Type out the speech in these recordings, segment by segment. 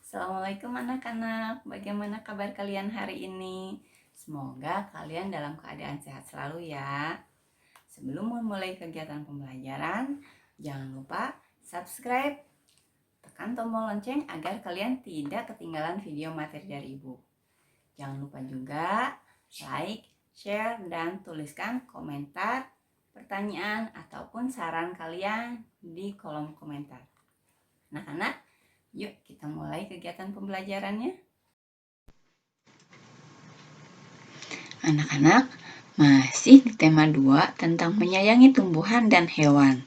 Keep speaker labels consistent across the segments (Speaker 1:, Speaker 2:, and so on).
Speaker 1: Assalamualaikum anak-anak, bagaimana kabar kalian hari ini? Semoga kalian dalam keadaan sehat selalu ya. Sebelum memulai kegiatan pembelajaran, jangan lupa subscribe, tekan tombol lonceng agar kalian tidak ketinggalan video materi dari Ibu. Jangan lupa juga like, share, dan tuliskan komentar, pertanyaan, ataupun saran kalian di kolom komentar. Anak-anak, yuk kita mulai kegiatan pembelajarannya.
Speaker 2: Anak-anak, masih di tema 2 tentang menyayangi tumbuhan dan hewan.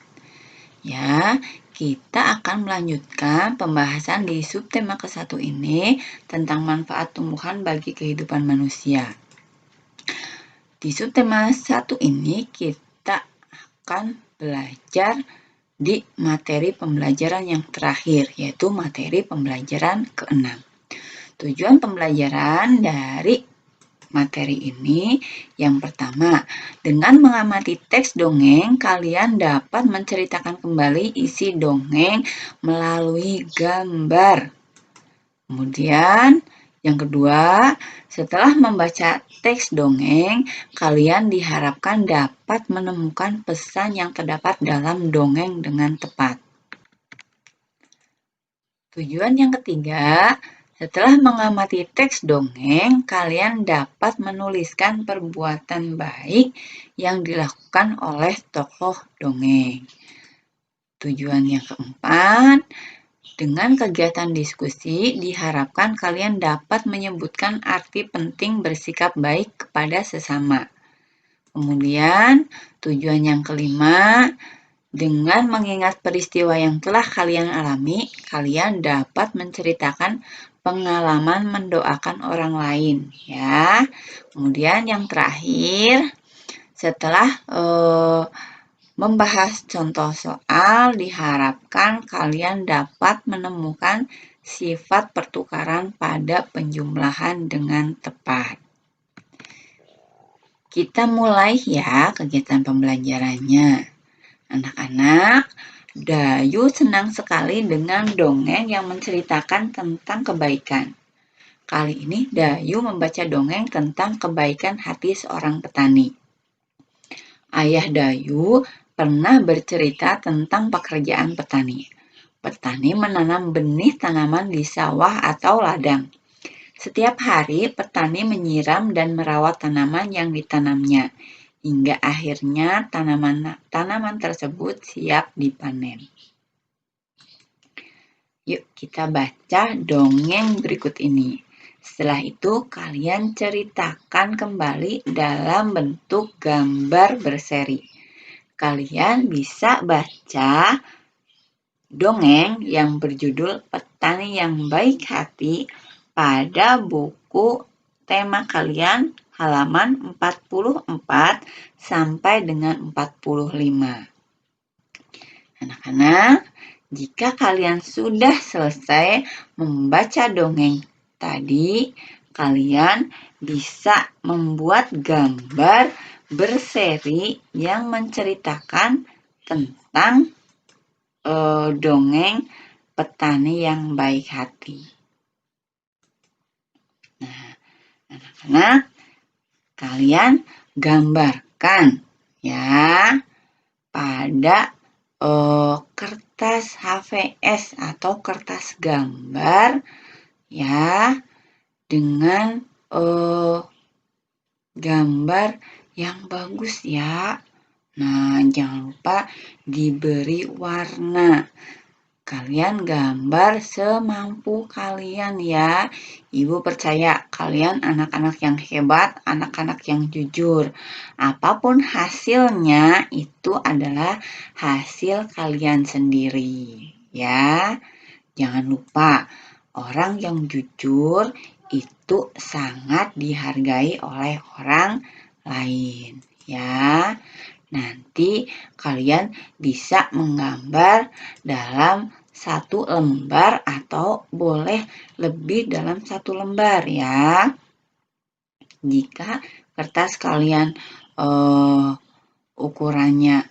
Speaker 2: Ya, kita akan melanjutkan pembahasan di subtema ke-1 ini tentang manfaat tumbuhan bagi kehidupan manusia. Di subtema 1 ini kita akan belajar di materi pembelajaran yang terakhir, yaitu materi pembelajaran ke-6. Tujuan pembelajaran dari materi ini yang pertama, dengan mengamati teks dongeng, kalian dapat menceritakan kembali isi dongeng melalui gambar. Kemudian, yang kedua, setelah membaca teks dongeng, kalian diharapkan dapat menemukan pesan yang terdapat dalam dongeng dengan tepat. Tujuan yang ketiga, setelah mengamati teks dongeng, kalian dapat menuliskan perbuatan baik yang dilakukan oleh tokoh dongeng. Tujuan yang keempat, dengan kegiatan diskusi, diharapkan kalian dapat menyebutkan arti penting bersikap baik kepada sesama. Kemudian, tujuan yang kelima, dengan mengingat peristiwa yang telah kalian alami, kalian dapat menceritakan pengalaman mendoakan orang lain, ya. Kemudian yang terakhir, setelah membahas contoh soal, diharapkan kalian dapat menemukan sifat pertukaran pada penjumlahan dengan tepat. Kita mulai ya kegiatan pembelajarannya. Anak-anak, Dayu senang sekali dengan dongeng yang menceritakan tentang kebaikan. Kali ini Dayu membaca dongeng tentang kebaikan hati seorang petani. Ayah Dayu pernah bercerita tentang pekerjaan petani. Petani menanam benih tanaman di sawah atau ladang. Setiap hari petani menyiram dan merawat tanaman yang ditanamnya, hingga akhirnya tanaman tersebut siap dipanen. Yuk kita baca dongeng berikut ini. Setelah itu kalian ceritakan kembali dalam bentuk gambar berseri. Kalian bisa baca dongeng yang berjudul Petani yang Baik Hati pada buku tema kalian halaman 44 sampai dengan 45. Anak-anak, jika kalian sudah selesai membaca dongeng tadi, kalian bisa membuat gambar berseri yang menceritakan tentang dongeng petani yang baik hati. Nah, anak-anak, kalian gambarkan ya pada kertas HVS atau kertas gambar ya dengan gambar yang bagus ya. Nah, jangan lupa diberi warna. Kalian gambar semampu kalian ya. Ibu percaya kalian anak-anak yang hebat, anak-anak yang jujur. Apapun hasilnya itu adalah hasil kalian sendiri ya. Jangan lupa, orang yang jujur itu sangat dihargai oleh orang lain ya. Nanti kalian bisa menggambar dalam satu lembar atau boleh lebih dalam satu lembar ya. Jika kertas kalian ukurannya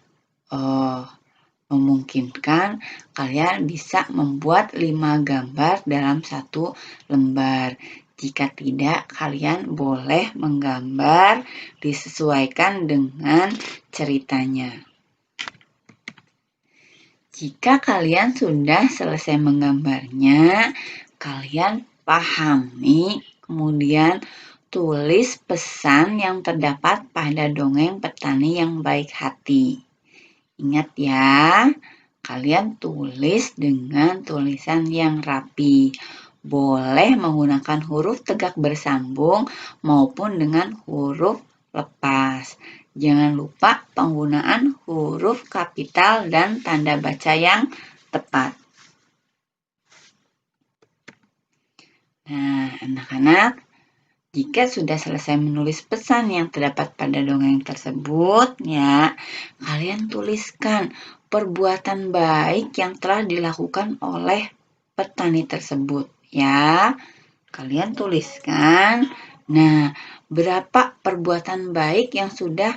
Speaker 2: memungkinkan kalian bisa membuat 5 gambar dalam satu lembar. Jika tidak, kalian boleh menggambar disesuaikan dengan ceritanya. Jika kalian sudah selesai menggambarnya, kalian pahami, kemudian tulis pesan yang terdapat pada dongeng petani yang baik hati. Ingat ya, kalian tulis dengan tulisan yang rapi. Boleh menggunakan huruf tegak bersambung maupun dengan huruf lepas. Jangan lupa penggunaan huruf kapital dan tanda baca yang tepat. Nah, anak-anak, jika sudah selesai menulis pesan yang terdapat pada dongeng tersebut, ya, kalian tuliskan perbuatan baik yang telah dilakukan oleh petani tersebut, ya. Kalian tuliskan. Nah, berapa perbuatan baik yang sudah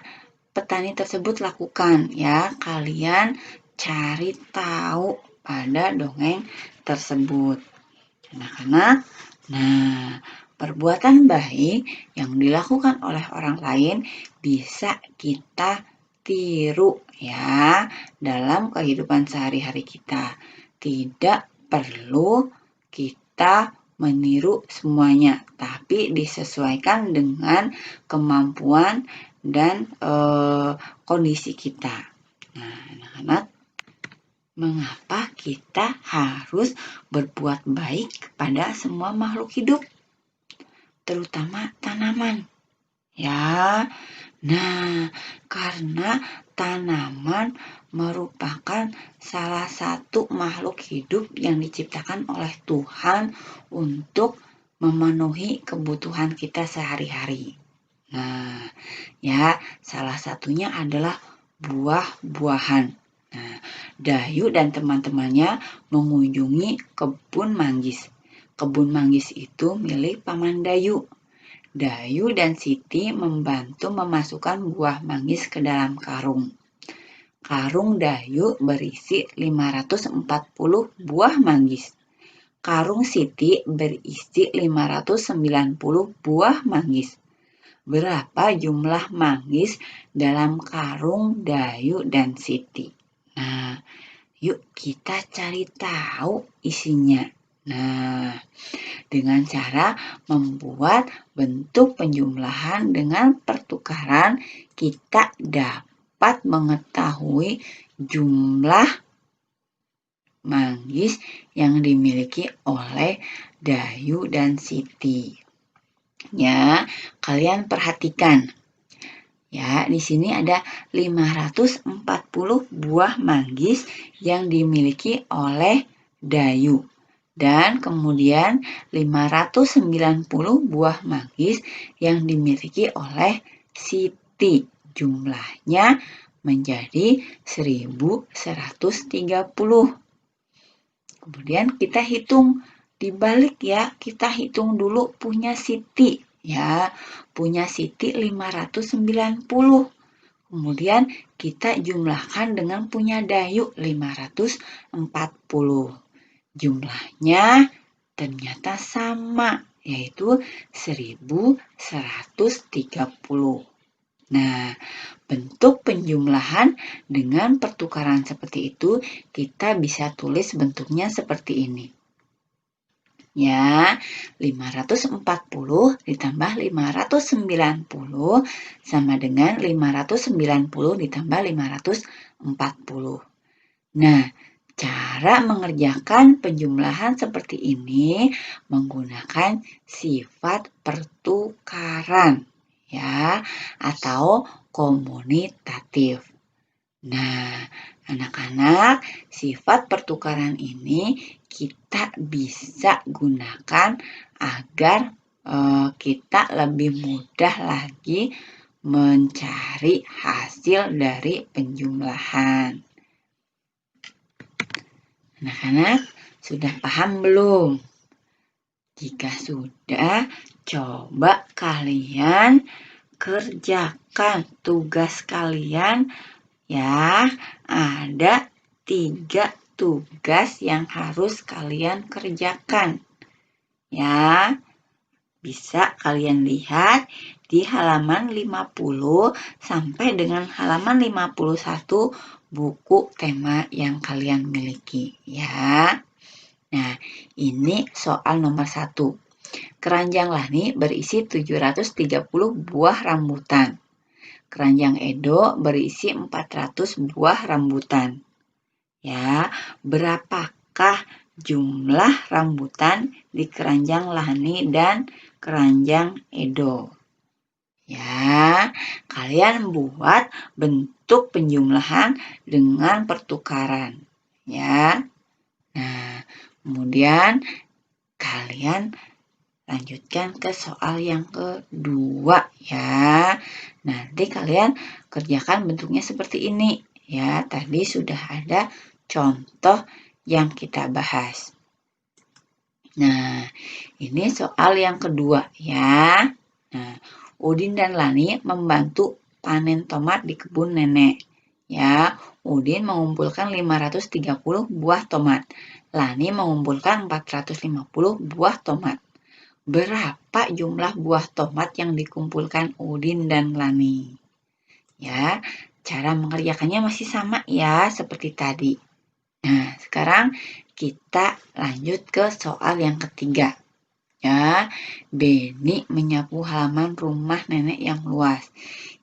Speaker 2: petani tersebut lakukan, ya. Kalian cari tahu pada dongeng tersebut. Anak-anak, nah, perbuatan baik yang dilakukan oleh orang lain bisa kita tiru ya dalam kehidupan sehari-hari kita. Tidak perlu kita meniru semuanya, tapi disesuaikan dengan kemampuan dan kondisi kita. Nah, anak-anak, mengapa kita harus berbuat baik kepada semua makhluk hidup, terutama tanaman? Ya, nah, karena tanaman merupakan salah satu makhluk hidup yang diciptakan oleh Tuhan untuk memenuhi kebutuhan kita sehari-hari. Nah, ya, salah satunya adalah buah-buahan. Nah, Dayu dan teman-temannya mengunjungi kebun manggis. Kebun manggis itu milik Paman Dayu. Dayu dan Siti membantu memasukkan buah manggis ke dalam karung. Karung Dayu berisi 540 buah manggis. Karung Siti berisi 590 buah manggis. Berapa jumlah manggis dalam karung Dayu dan Siti? Nah, yuk kita cari tahu isinya. Nah, dengan cara membuat bentuk penjumlahan dengan pertukaran, kita dapat mengetahui jumlah manggis yang dimiliki oleh Dayu dan Siti. Ya, kalian perhatikan. Ya, di sini ada 540 buah manggis yang dimiliki oleh Dayu. Dan kemudian 590 buah manggis yang dimiliki oleh Siti. Jumlahnya menjadi 1130. Kemudian kita hitung dibalik ya, kita hitung dulu punya Siti. Ya, punya Siti 590. Kemudian kita jumlahkan dengan punya Dayu 540. Jumlahnya ternyata sama, yaitu 1130. Nah, bentuk penjumlahan dengan pertukaran seperti itu, kita bisa tulis bentuknya seperti ini. Ya, 540 ditambah 590 sama dengan 590 ditambah 540. Nah, cara mengerjakan penjumlahan seperti ini menggunakan sifat pertukaran, ya, atau komunitatif. Nah, anak-anak, sifat pertukaran ini kita bisa gunakan agar kita lebih mudah lagi mencari hasil dari penjumlahan. Anak-anak, sudah paham belum? Jika sudah, coba kalian kerjakan tugas kalian. Ya, ada 3 tugas yang harus kalian kerjakan. Ya, bisa kalian lihat di halaman 50 sampai dengan halaman 51 buku tema yang kalian miliki. Ya. Nah, ini soal nomor 1. Keranjang Lani berisi 730 buah rambutan. Keranjang Edo berisi 400 buah rambutan. Ya, berapakah jumlah rambutan di keranjang Lani dan keranjang Edo? Ya, kalian buat bentuk penjumlahan dengan pertukaran. Ya. Nah, kemudian kalian lanjutkan ke soal yang kedua ya. Nanti kalian kerjakan bentuknya seperti ini ya. Tadi sudah ada contoh yang kita bahas. Nah, ini soal yang kedua ya. Nah, Udin dan Lani membantu panen tomat di kebun nenek. Ya, Udin mengumpulkan 530 buah tomat. Lani mengumpulkan 450 buah tomat. Berapa jumlah buah tomat yang dikumpulkan Udin dan Lani? Ya, cara mengerjakannya masih sama ya, seperti tadi. Nah, sekarang kita lanjut ke soal yang ketiga. Ya, Beni menyapu halaman rumah nenek yang luas.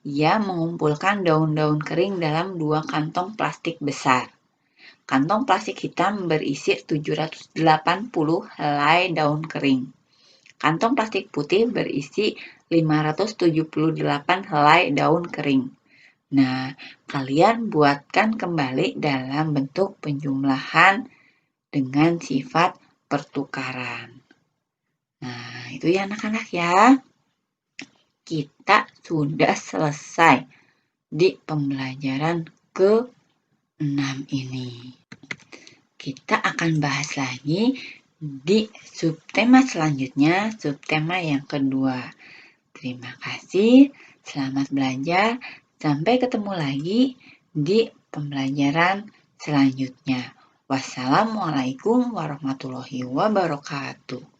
Speaker 2: Ia mengumpulkan daun-daun kering dalam 2 kantong plastik besar. Kantong plastik hitam berisi 780 helai daun kering. Kantong plastik putih berisi 578 helai daun kering. Nah, kalian buatkan kembali dalam bentuk penjumlahan dengan sifat pertukaran. Nah, itu ya anak-anak ya. Kita sudah selesai di pembelajaran ke-6 ini. Kita akan bahas lagi di subtema selanjutnya, subtema yang kedua. Terima kasih, selamat belajar. Sampai ketemu lagi di pembelajaran selanjutnya. Wassalamualaikum warahmatullahi wabarakatuh.